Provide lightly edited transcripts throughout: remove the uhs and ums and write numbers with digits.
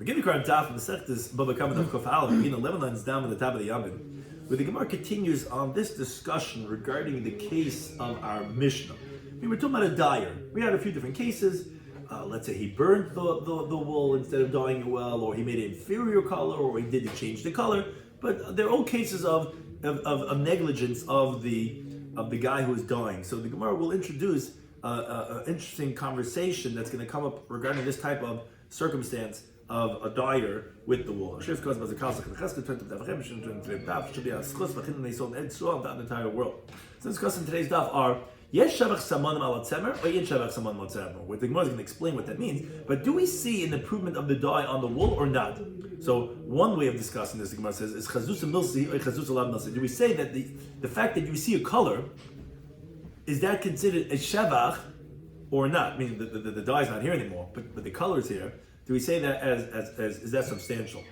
Beginning the Daf Masechta is Bava Kama Daf Kof Aleph, 11 lines down on the top of the Yamin, where the Gemara continues on this discussion regarding the case of our Mishnah. We're talking about a dyer. We had a few different cases. Let's say he burned the wool instead of dyeing it well, or he made an inferior color, or he didn't change the color. But they're all cases of negligence of the guy who is dyeing. So the Gemara will introduce an interesting conversation that's going to come up regarding this type of circumstance of a dyer with the wool. The entire world. So discussing today's daf are Yesh Shavach Samanim Ala Tzemer or Yesh Shavach Samanim Ala Tzemer. Where the Gemara is going to explain what that means. But do we see an improvement of the dye on the wool or not? So one way of discussing this, the Gemara says, is Chazus Milsi or Chazus Alav Milsi. Do we say that the fact that you see a color, is that considered a Shavach or not? Meaning the dye is not here anymore, but the color is here. Do we say that as is that substantial?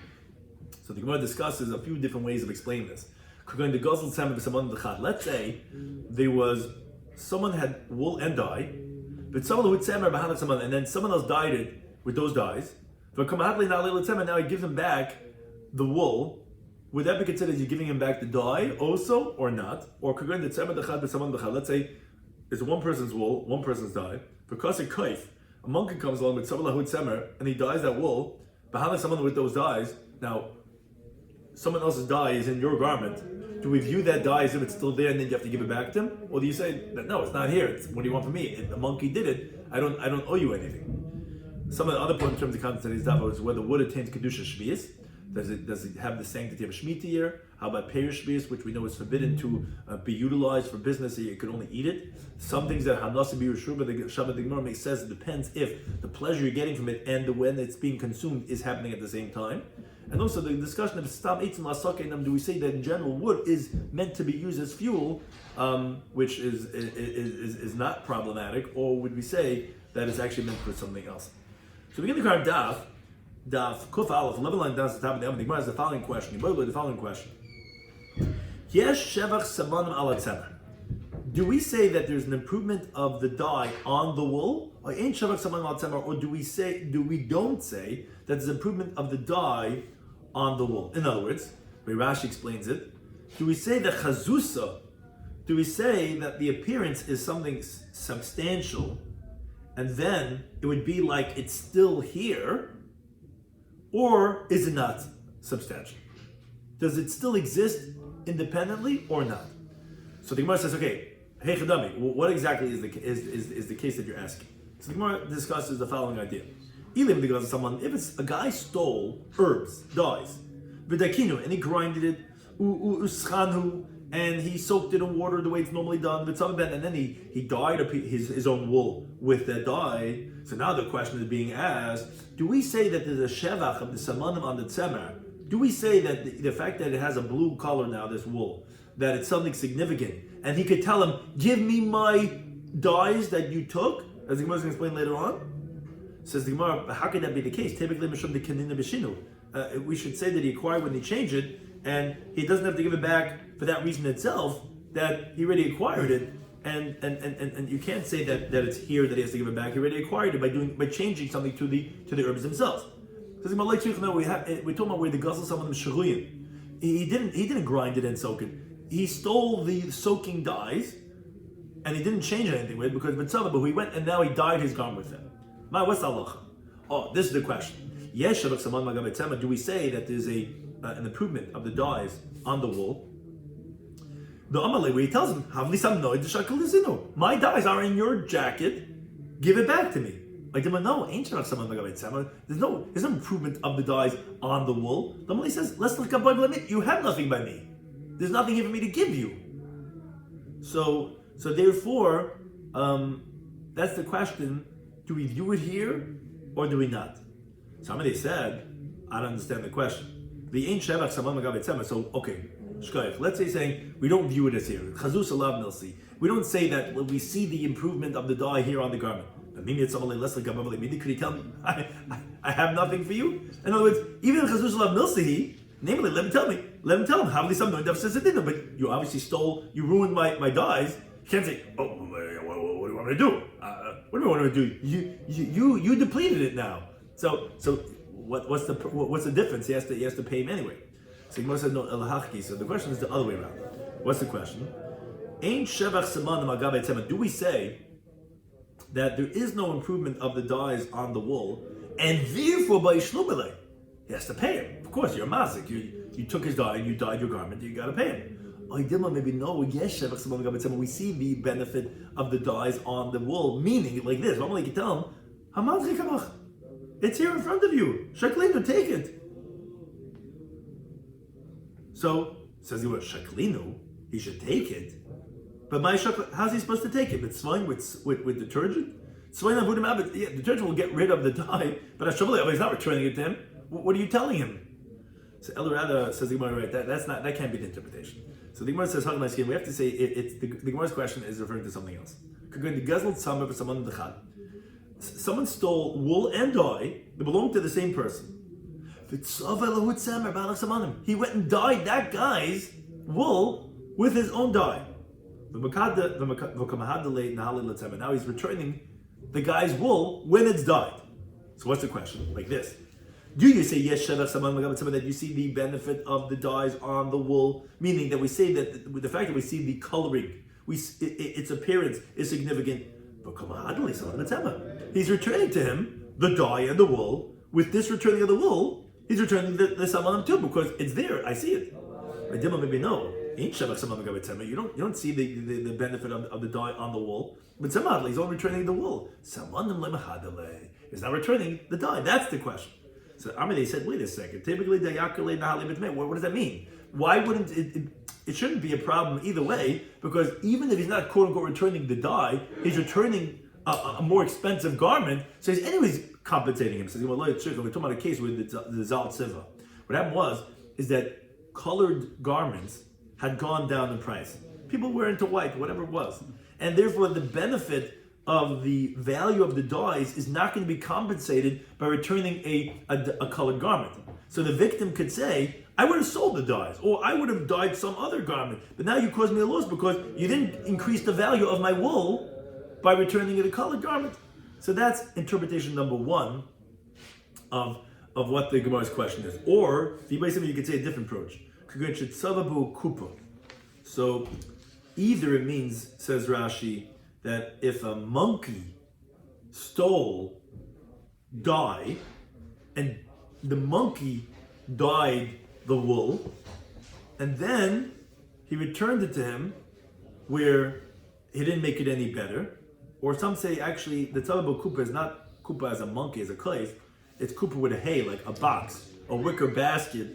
So the Gemara discusses a few different ways of explaining this. Let's say there was someone had wool and dye, but someone who had someone, and then someone else dyed it with those dyes. Now he gives him back the wool. Would that be considered as you giving him back the dye also or not? Or let's say it's one person's wool, one person's dye. Because a monkey comes along with and he dyes that wool, behind someone with those dyes. Now, someone else's dye is in your garment. Do we view that dye as if it's still there and then you have to give it back to him? Or do you say that no, it's not here? What do you want from me? If the monkey did it, I don't owe you anything. Some of the other points in terms of context of these daf is whether wood attains kedusha shvius. Does it have the sanctity of a shemitah year? How about perish shvius, which we know is forbidden to be utilized for business, so you could only eat it? Some things that hanasa be yeshur, but the Shabbat the Gemara says it depends if the pleasure you're getting from it and when it's being consumed is happening at the same time. And also the discussion of stam eitzim lasakeinam, do we say that in general wood is meant to be used as fuel, which is not problematic, or would we say that it's actually meant for something else? So we begin the current Daf Kuf Aleph, 11 line down to the top of the Gemara is the following question. The following question. Yesh Shevach Samanim Ala Tzemer. Do we say that there's an improvement of the dye on the wool, or ain't Shevach Samanim Ala Tzemer, or do we don't say that there's improvement of the dye on the wool? In other words, where Rashi explains it, do we say that Chazusa? Do we say that the appearance is something substantial, and then it would be like it's still here? Or is it not substantial? Does it still exist independently or not? So the Gemara says, okay, hey Chadami, what exactly is the case that you're asking? So the Gemara discusses the following idea. If it's a guy stole herbs, dyes, and he grinded it, and he soaked it in water the way it's normally done, and then he dyed his own wool with that dye. So now the question is being asked, do we say that there's a shevach of the samanim on the tzemer? Do we say that the fact that it has a blue color now, this wool, that it's something significant, and he could tell him, give me my dyes that you took, as the Gemara is going to explain later on? Says the Gemara, how can that be the case? We should say that he acquired when he changed it, and he doesn't have to give it back for that reason itself, that he already acquired it, and you can't say that it's here that he has to give it back. He already acquired it by changing something to the herbs themselves. Because we're talking about where the guzzle someone is shaguyim. He didn't grind it and soak it. He stole the soaking dyes, and he didn't change anything with it because but he went and now he dyed his garment with them. What's the halacha? Oh, this is the question. Yes, do we say that there's an improvement of the dyes on the wool? The Amalei, where he tells him, my dyes are in your jacket, give it back to me. Like, no, there's no improvement of the dyes on the wool. The Amalei says, let's look up by limit. You have nothing by me. There's nothing here for me to give you. So therefore, that's the question. Do we view it here or do we not? Somebody said, I don't understand the question. The ain't shevach samam magav etzema. So okay, shkoyach. Let's say saying we don't view it as here. Chazus alav milsi. We don't say that we see the improvement of the dye here on the garment. But maybe it's something less like gabavali. Maybe could he tell me I have nothing for you? In other words, even chazus alav milsi, namely, let him tell him. How many some daf says it didn't, but you obviously stole. You ruined my dyes. You can't say, oh, what do you want me to do? What do you want me to do? You depleted it now. So what's the difference? He has to pay him anyway. So Gemara says no. So the question is the other way around. What's the question? Do we say that there is no improvement of the dyes on the wool, and therefore by Shlubele, he has to pay him? Of course, you're a mazik. You took his dye and you dyed your garment. You got to pay him. Maybe no. Yes, we see the benefit of the dyes on the wool, meaning like this. I'm like you tell him, it's here in front of you. Shaklinu, take it. So says he was Shaklinu. He should take it. But how's he supposed to take it? It's fine with detergent. Detergent will get rid of the dye, but he's not returning it to him. What are you telling him? So Elorada says the Gemara, right? That can't be the interpretation. So the Gemara says, we have to say the Gemara's question is referring to something else. Someone stole wool and dye that belonged to the same person. He went and dyed that guy's wool with his own dye. Now he's returning the guy's wool when it's dyed. So what's the question? Like this. Do you say yes, that you see the benefit of the dyes on the wool? Meaning that we say that the fact that we see the coloring, its appearance is significant. He's returning to him the dye and the wool. With this returning of the wool, he's returning the samanim too, because it's there. I see it. Maybe no. You don't see the benefit of the dye on the wool. But Samadli, he's only returning the wool. He's not returning the dye. That's the question. So Amidei said, wait a second. Typically, what does that mean? Why wouldn't it shouldn't be a problem either way, because even if he's not quote unquote returning the dye, he's returning a more expensive garment, so he's anyways compensating him. So we're talking about a case with the Zal Tziva. What happened is that colored garments had gone down in price. People were into white, whatever it was. And therefore the benefit of the value of the dyes is not going to be compensated by returning a colored garment. So the victim could say, I would have sold the dyes, or I would have dyed some other garment, but now you caused me a loss because you didn't increase the value of my wool by returning it a colored garment. So that's interpretation number one of what the Gemara's question is. Or, you could say a different approach. So either it means, says Rashi, that if a monkey stole dye and the monkey dyed the wool and then he returned it to him where he didn't make it any better, or some say actually the tzalabu kupa is not kupa as a monkey, as a clay, it's kupa with a hay, like a box, a wicker basket,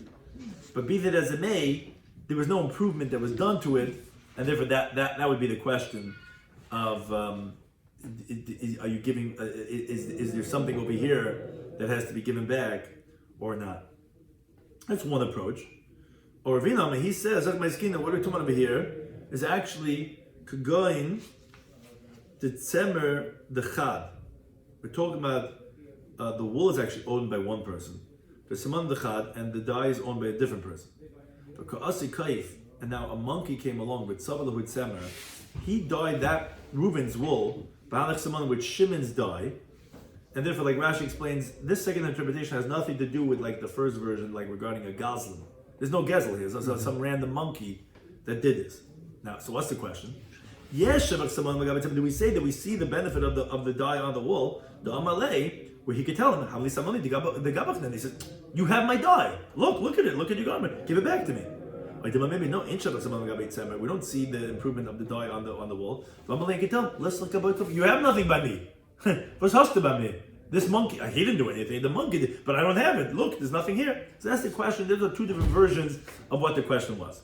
but be that as it may, there was no improvement that was done to it, and therefore that would be the question of are you giving? Is there something over here that has to be given back or not? That's one approach. Or Vinam, he says, what we're talking about over here is actually kagoin the tzemer the chad. We're talking about the wool is actually owned by one person, the saman the chad, and the dye is owned by a different person. But ka'asi kaif, and now a monkey came along with Savalahu Tzemer. He dyed that Reuven's wool, Ba'alach Saman with Shimon's dye, and therefore, like Rashi explains, this second interpretation has nothing to do with like the first version, like regarding a gazlan. There's no gezel here. There's some random monkey that did this. Now, so what's the question? Yes, do we say that we see the benefit of the dye on the wool, the amalei, where he could tell him, the gabachnan, he said, you have my dye. Look at it. Look at your garment. Give it back to me. Maybe no. We don't see the improvement of the dye on the wool. Amalei can tell. Let's look about. You have nothing by me. What's hasta by me? This monkey, he didn't do anything. The monkey did, but I don't have it. Look, there's nothing here. So that's the question. There's two different versions of what the question was.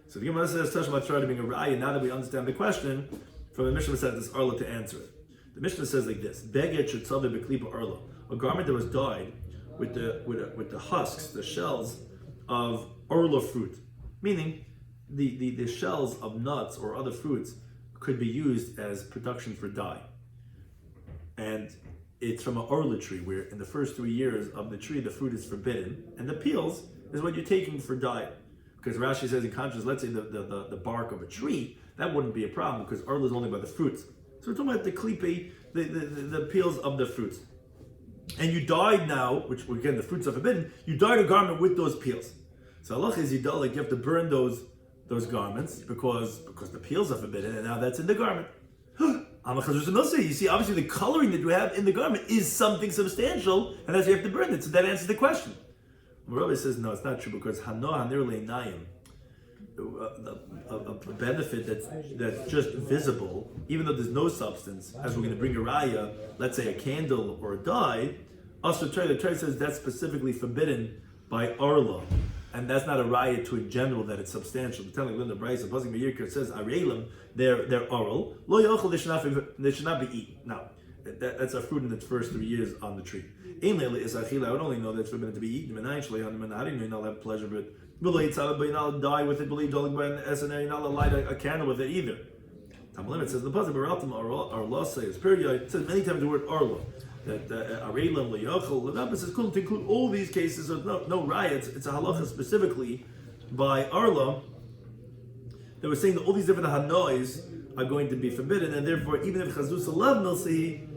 So the Gemara says, "Tashma try to bring a raya." Now that we understand the question, from the Mishnah says this Arla to answer it. The Mishnah says like this: Beget should sell the beklipa Arla, a garment that was dyed with the husks, the shells of Arla fruit, meaning the shells of nuts or other fruits could be used as production for dye, and it's from an Arla tree, where in the first 3 years of the tree the fruit is forbidden, and the peels is what you're taking for dye. Because Rashi says in contrast, let's say the bark of a tree, that wouldn't be a problem because Arla is only by the fruits. So we're talking about the klipe, the peels of the fruits. and you dyed now, which again the fruits are forbidden, you dyed a garment with those peels. So halach is you have to burn those garments because the peels are forbidden, and now that's in the garment. You see, obviously the coloring that you have in the garment is something substantial, and that's why you have to burn it. So that answers the question. Rabbi says no, it's not true because a benefit that's just visible, even though there's no substance, as we're going to bring a raya, let's say a candle or a dye. Also, the Torah says that's specifically forbidden by Arla, and that's not a raya to in general that it's substantial. The telling Linda Bryce, the Pasuk B'Yirkar says Areilim, they're oral. Lo yochel, they should not be eaten. Now, that's a fruit in its first 3 years on the tree. I would only know that it's forbidden to be eaten. How do you know you're not have pleasure of it? But you're not die with it. You're not light a candle with it either. It says in the pasuk, Arla says, it says many times the word Arla. That Areilim le'yochel. The says to include all these cases of no riots. It's a halacha specifically by Arla that we're saying that all these different hanois are going to be forbidden, and therefore even if chazusa love milsi,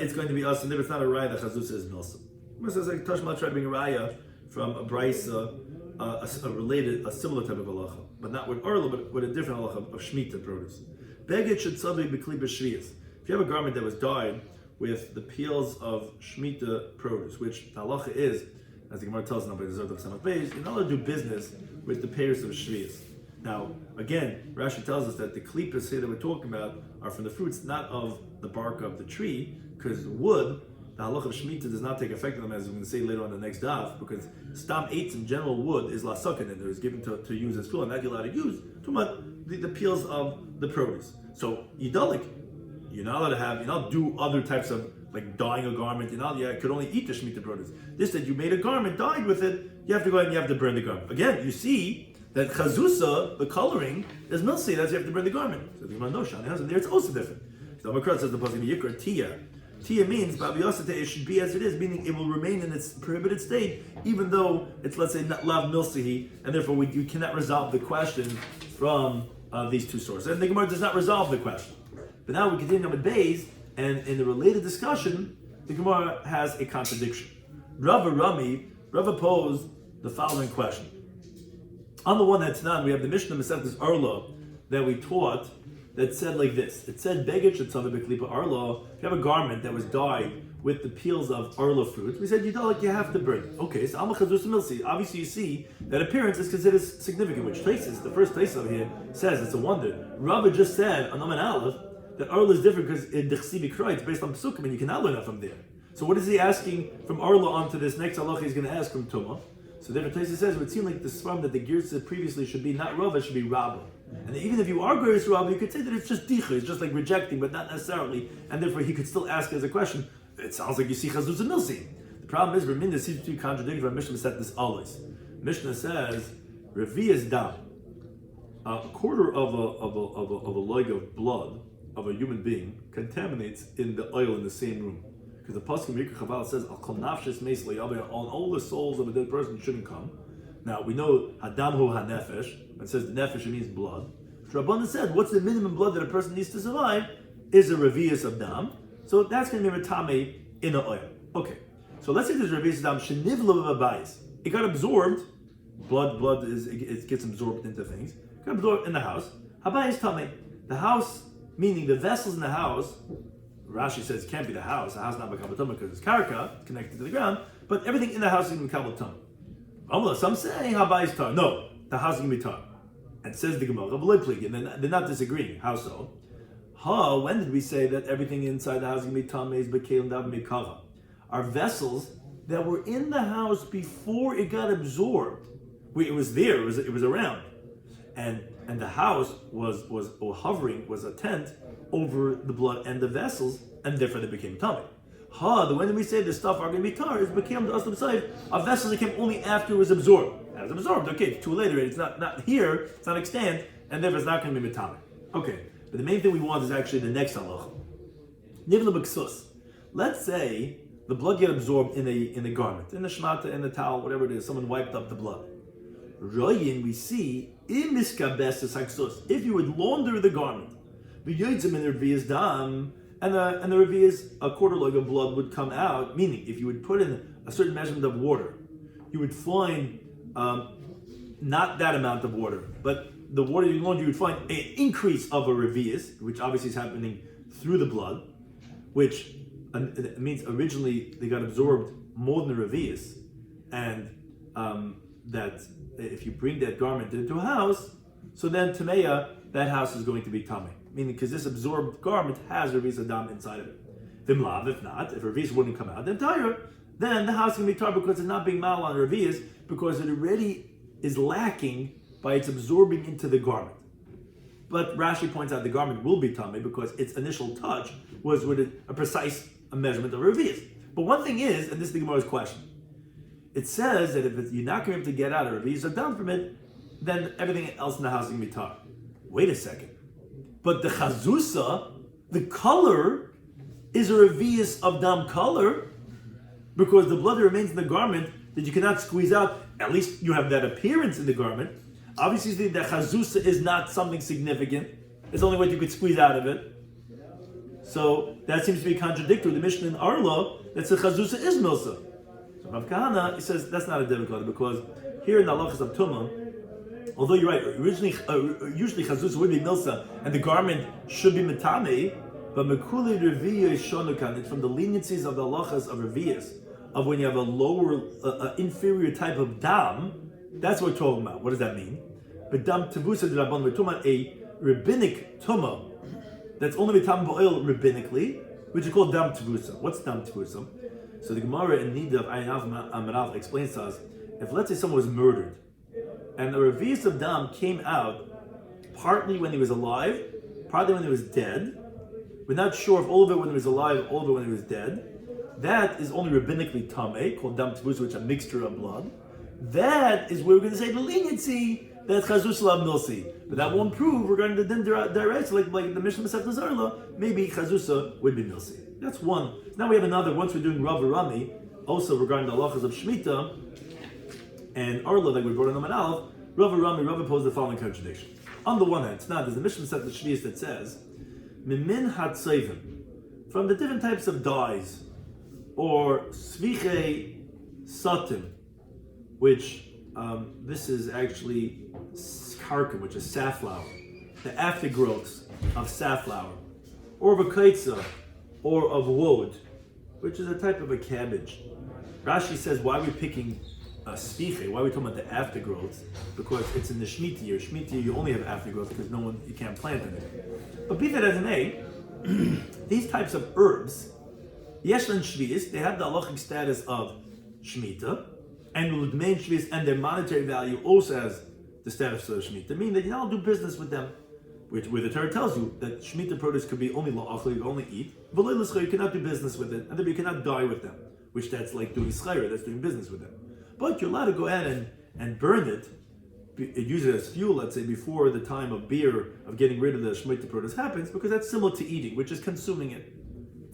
it's going to be us, and if it's not a raya, the chazusa is milsa. It says like Tashma tried to bring a raya from a brisa, a similar type of halacha, but not with Arla, but with a different halacha of Shemitah produce. Beged should suddenly be kli b'shviyas. If you have a garment that was dyed with the peels of Shemitah produce, which the halacha is, as the Gemara tells us, you're not allowed to do business with the pears of shviyas. Now, again, Rashi tells us that the klipas here that we're talking about are from the fruits, not of the bark of the tree, because wood, the halach of Shemitah does not take effect on them, as we're going to say later on the next daf, because stam eitz in general wood is lasakin, and it is given to use as fuel, and that you're allowed to use the peels of the produce. So, yidalik, you're not allowed to have, you're not do other types of like dyeing a garment, you could only eat the Shemitah produce. This that you made a garment, dyed with it, you have to go ahead and you have to burn the garment. Again, you see that chazusa, the coloring, is milsi, that's you have to burn the garment. So the Gemara knows, and there it's also different. So the Makrat says the pasuk yikra tia. Tia means it should be as it is, meaning it will remain in its prohibited state, even though it's, let's say, not lav milsihi, and therefore you cannot resolve the question from these two sources. And the Gemara does not resolve the question. But now we continue on with Beis, and in the related discussion, the Gemara has a contradiction. Rava posed the following question. On the one hand, Tanan, we have the Mishnah Masechtas Arla that we taught that said like this. It said, Beged shetzava b'klipa Arla. If you have a garment that was dyed with the peels of Arla fruit, we said, you have to burn it. Okay, so Alma Chazus Milsi. Obviously, you see that appearance is considered significant, which places, the first place over here says it's a wonder. Rava just said, on Aman Aleph, that Arla is different because in Dechsibi Kroi, it's based on Pesukim, and you cannot learn that from there. So what is he asking from Arla onto this next halacha he's going to ask from Tumah? So different places says it would seem like the sperm that the gear said previously should be not Rava, it should be Rabba. And even if you are Geras Rabba, you could say that it's just Dicha, it's just like rejecting, but not necessarily. And therefore he could still ask as a question, it sounds like you see Chazuz and Milsi. The problem is, Raminda seems to be contradicting from Mishnah set this always. Mishnah says, Revi is dam. A quarter of a leg of blood of a human being contaminates in the oil in the same room. Because the Pasuk Mikra Chaval says, Al kol nafshes meis le'yaber, on all the souls of a dead person shouldn't come. Now, we know Hadam hu hanefesh, it says the nefesh means blood. Rabbanan said, what's the minimum blood that a person needs to survive? Is a revius of dam. So that's going to be retame in the oil. Okay, so let's say there's revius of dam, shenivla v'abayis. It got absorbed, blood it gets absorbed into things, it got absorbed in the house. Habayis tame. The house, meaning the vessels in the house, Rashi says it can't be the house not Makabal Tumah because it's karka, it's connected to the ground, but everything in the house is Makabal Tumah. Some say Habayis tar. No, the house is going to be tar. And says the Gemara, and they're not disagreeing. How so? When did we say that everything inside the house is going to be tamei b'kelim dav mikava? Our vessels that were in the house before it got absorbed. It was there, it was around. And the house was hovering, was a tent over the blood and the vessels, and therefore they became tamei. When we say the stuff are going to be tar, it became the aslam side. Our vessels came only after it was absorbed. It was absorbed, okay, it's too late, it's not here, it's not extant, and therefore it's not going to be metame. Okay, but the main thing we want is actually the next halacha. Nivla b'ksus. Let's say the blood get absorbed in a garment, in the shmata, in the towel, whatever it is, someone wiped up the blood. Royin, we see, if you would launder the garment, and and the revius, a quarter log of blood would come out. Meaning, if you would put in a certain measurement of water, you would find not that amount of water, but the water you want, you would find an increase of a revius, which obviously is happening through the blood, which means originally they got absorbed more than the revius, and that if you bring that garment into a house, so then Tameya, that house is going to be Tameh. Meaning, because this absorbed garment has revius adam inside of it. Vimlav, if not, if revius wouldn't come out, then the house can be tar because it's not being mal on revius, because it already is lacking by its absorbing into the garment. But Rashi points out the garment will be tameh because its initial touch was with a precise measurement of revius. But one thing is, and this is the Gemara's question, it says that if you're not going to be able to get out of revius or down from it, then everything else in the house is going to be tar. Wait a second. But the chazusa, the color, is a revius of dam color, because the blood that remains in the garment that you cannot squeeze out, at least you have that appearance in the garment. Obviously, the chazusa is not something significant. It's the only way you could squeeze out of it. So that seems to be contradictory. The Mishnah in Arla that says chazusa is milsa. So Rav Kahana, he says that's not a difficulty, because here in the halachas of Tumah, although you're right, usually chazusa would be milsa and the garment should be metame, but mekuli reviya is shonukan. It's from the leniencies of the halachas of reviyas, of when you have a lower, inferior type of dam. That's what we're talking about. What does that mean? But dam tavusa d'rabban, we're talking about a rabbinic tumah that's only mitam ba'il rabbinically, which is called dam tavusa. What's dam tavusa? So the Gemara in Nida of Ayin Amarav explains to us, if let's say someone was murdered, and the revius of dam came out partly when he was alive, partly when he was dead, we're not sure if all of it when he was alive, all of it when he was dead, that is only rabbinically tameh, called dam tavusa, which is a mixture of blood. That is where we're going to say the leniency that chazus lav milsi, but that won't prove regarding the din direct, like the Mishnah Masechet Zarla, maybe chazusa would be milsi. That's one. Now we have another. Once we're doing Rav Rami, also regarding the halachas of Shemitah and Arla, like we brought in the Manal, Rav Rami posed the following contradiction. On the one hand, it's not. There's a Mishnah Masechet Shvius that says, "Mimin hatzayvim," from the different types of dyes, or sviche satim, which this is actually karkum, which is safflower, the aftergrowths of safflower, or vakaitza, or of woad, which is a type of a cabbage. Rashi says, why are we picking sviche? Why are we talking about the aftergrowths? Because it's in the Shemitah year. Shemitah year, you only have aftergrowths because you can't plant anything. But be that as it may, these types of herbs, yeshlan shvius, they have the halachic status of Shemitah, and Ludmein Shvius, and their monetary value also has the status of Shemitah, meaning that you don't do business with them, where the Torah tells you that Shemitah produce could be only la'achal, you can only eat, but you cannot do business with it, and then you cannot die with them, which that's like doing schayra, that's doing business with them. But you're allowed to go ahead and burn it, use it as fuel, let's say, before the time of beer, of getting rid of the Shemitah produce happens, because that's similar to eating, which is consuming it.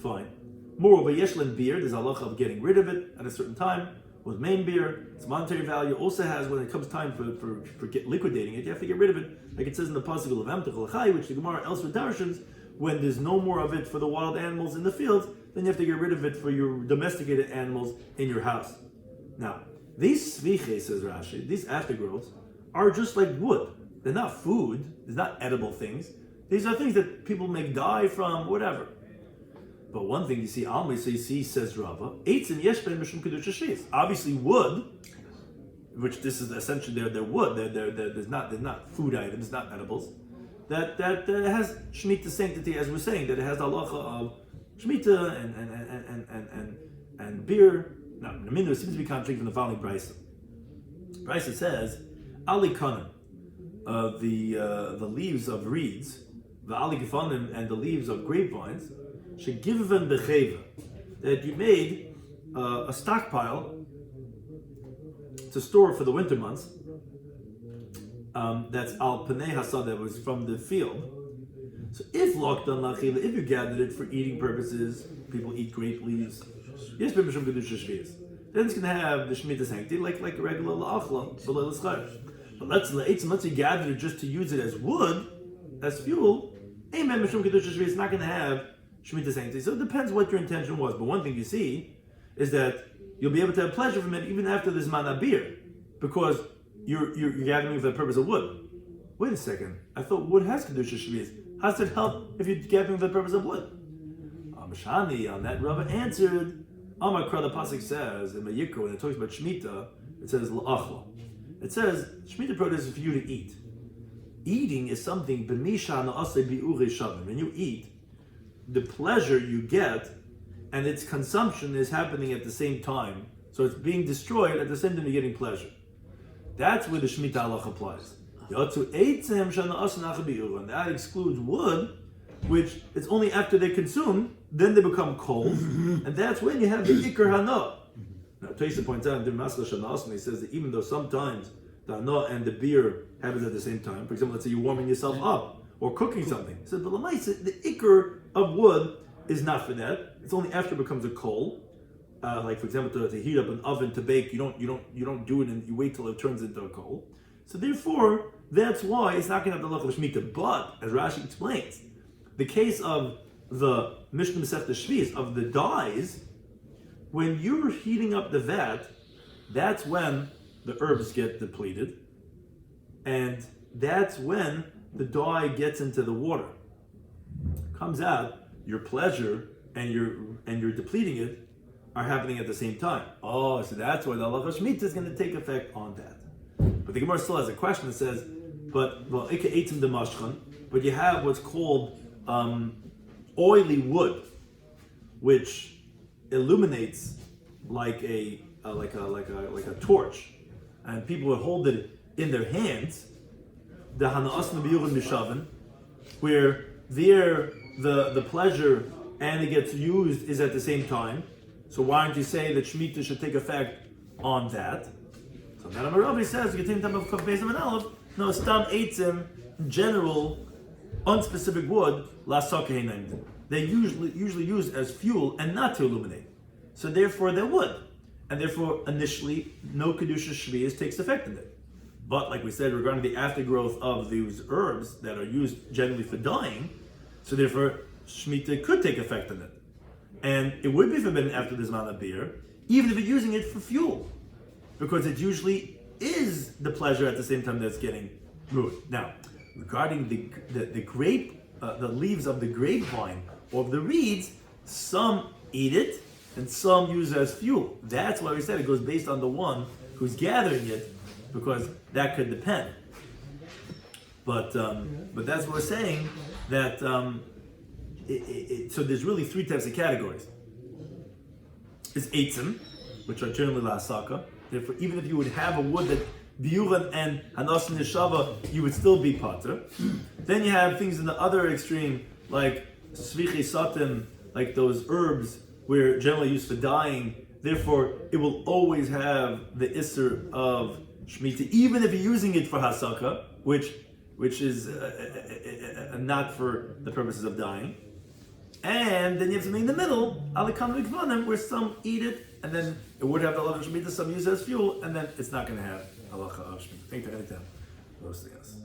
Fine. Moreover, yeshlan beer, there's a halacha of getting rid of it at a certain time. With main beer, its monetary value also has, when it comes time for liquidating it, you have to get rid of it. Like it says in the pasuk of Levem Techol, which the Gemara elsewhere darshans, when there's no more of it for the wild animals in the fields, then you have to get rid of it for your domesticated animals in your house. Now, these sviche, says Rashi, these aftergrowths, are just like wood. They're not food, they're not edible things. These are things that people make dye from, whatever. But one thing you see, says Rava, obviously wood, which this is essentially they're wood, they're not food items, not edibles, that has Shemitah sanctity, as we're saying, that it has the halacha of Shemitah and beer. Now, there seems to be contradiction from the following brisa. Brisa says, Ali kanim, the leaves of reeds, the ali gefanim, and the leaves of grapevines, shegiven becheva, that you made a stockpile to store for the winter months. That's al panei hasad, that was from the field. So if lockdown lachila, if you gathered it for eating purposes, people eat grape leaves. Yes, then it's going to have the shemitah sanctity like a regular la'achla below the schar. But let's you gathered it just to use it as wood, as fuel. It's not going to have Shemitah sanctity. So it depends what your intention was. But one thing you see is that you'll be able to have pleasure from it even after this manabir, because you're gathering for the purpose of wood. Wait a second. I thought wood has kedusha shvius. How does it help if you're gathering for the purpose of wood? Mashani on that Rava answered. Amar Kra, the pasuk says in Vayikra when it talks about Shemitah, it says la'achla. It says Shemitah produce is for you to eat. Eating is something b'misha na'aseh bi'urei shavim. When you eat, the pleasure you get and its consumption is happening at the same time. So it's being destroyed at the same time you're getting pleasure. That's where the Shemitah halach applies. And that excludes wood, which it's only after they're consumed, then they become cold, and that's when you have the ikar hana. Now, Taisa points out in the Masechta Shana, he says that even though sometimes the hana and the beer happens at the same time, for example, let's say you're warming yourself up or cooking something, he says, but the ikar of wood is not for that. It's only after it becomes a coal. Like for example, to heat up an oven to bake, you don't do it and you wait till it turns into a coal. So therefore, that's why it's not going to have the lachal shemitah. But as Rashi explains, the case of the Mishnah Masechta Shvius of the dyes, when you're heating up the vat, that's when the herbs get depleted, and that's when the dye gets into the water, comes out. Your pleasure and you're depleting it are happening at the same time. Oh, so that's why the halacha shemitah is going to take effect on that. But the Gemara still has a question that says, but you have what's called oily wood, which illuminates like a torch, and people would hold it in their hands. The hana'as nabiyurim mishaven, where the pleasure and it gets used is at the same time. So why don't you say that shemitah should take effect on that? So then Rabbi says, no, stam eitzim, general, unspecific wood, la named. They usually used as fuel and not to illuminate. So therefore they're wood. And therefore initially no kedusha shvius takes effect in it. But like we said, regarding the aftergrowth of these herbs that are used generally for dyeing, so therefore shemitah could take effect in it. And it would be forbidden after this amount of beer, even if you're using it for fuel, because it usually is the pleasure at the same time that's getting ruined. Now, regarding the grape, the leaves of the grapevine or of the reeds, some eat it and some use it as fuel. That's why we said it goes based on the one who's gathering it, because that could depend. But that's what we're saying, that so there's really three types of categories. It's eitzim, which are generally la'asaka. Therefore, even if you would have a wood that biyuran and hanas neshava, you would still be pater. Then you have things in the other extreme, like svichi satim, like those herbs, where generally used for dyeing. Therefore, it will always have the isser of shemitah, even if you're using it for hasaka, which is not for the purposes of dyeing. And then you have something in the middle, alikam mikvanim, where some eat it, and then it would have the halacha of shemitah, some use it as fuel, and then it's not going to have halacha of shemitah. Anytime, those things.